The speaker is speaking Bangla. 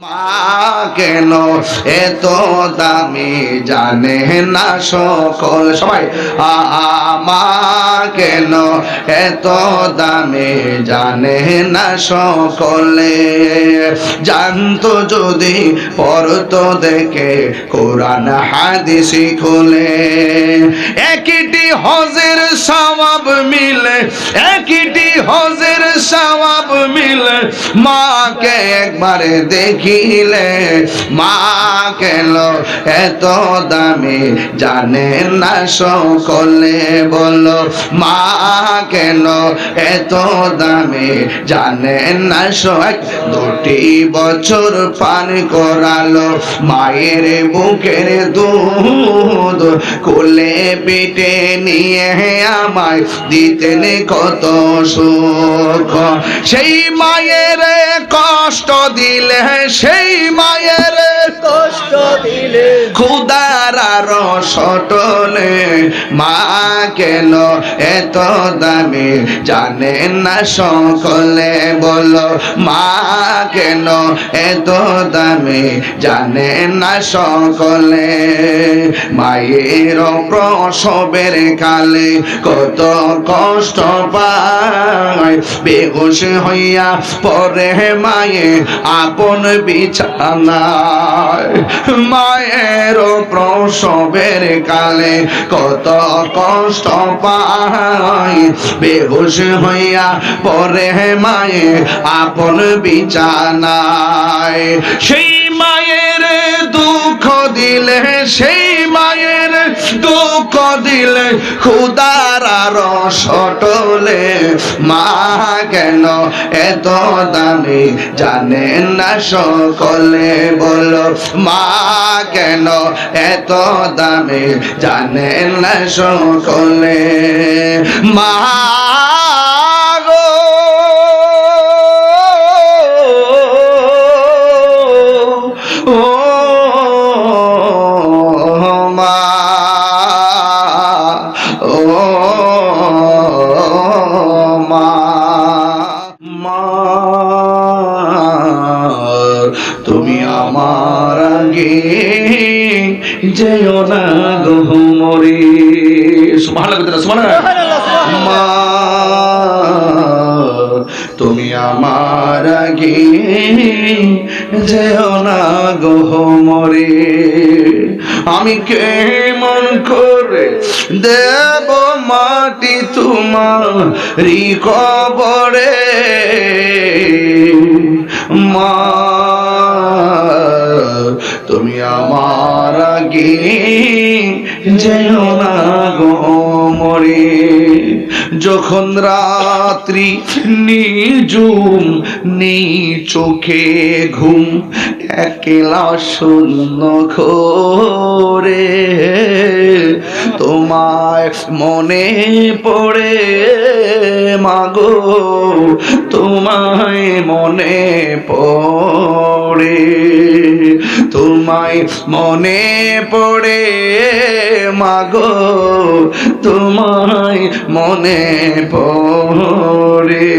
মা কেন এত দামি জানে না সকল সবাই মা কেন এত দামি জানে না সকলে জানতো যদি পড়তো দেখে কোরআন হাদিস খুলে একটি হজের সওয়াব মিলে একটি হজের সওয়াব মিলে মাকে একবারে দেখিলে মা কেন এত দামি জানে না সকলে বলো মা কেন এত দামি জানে না সক দুটি বছর পান করালো মায়ের বুকের দুধ কোলে পিঠে নিয়ে আমায় দিতেন কত সুখ সেই মায়ের কষ্ট দিলে সেই মায়ের কষ্ট দিলে ক্ষুধার রসটলে মা কেন এত দামি জানে না সকলে বলো মা কেন এত দামি জানে না সকলে মায়ের প্রসবের কালে কত কষ্ট পায় বেহুশ হইয়া পরে মায়ে আপন বিছানায় মায়ের প্রসবের কালে কত কষ্ট পায় বেহুশ হইয়া পরে মায়ে আপন বিছানায় সেই মায়ের দুঃখ দিলে সেই মায়ের দুঃখ দিলে ক্ষুধার রসটলে মা কেন এত দামি জানে না সকলে বলো মা কেন এত দামি জানে না সকলে মা তুমি আমার আগে যেও না গো মরে সুবহানাল্লাহ সুবহানাল্লাহ মা তুমি আমার আগে যেও না গো মরে আমি কেমন করে দেব মাটি তোমার কবরে মা তুমি আমার আগে যেও না গো মরে যখন রাত্রি নিঝুম নেই চোখে ঘুম একলা শূন্য ঘরে তোমায় মনে পড়ে মাগো তোমায় মনে পড়ে তোমায় মনে পড়ে মাগো তোমায় মনে পড়ে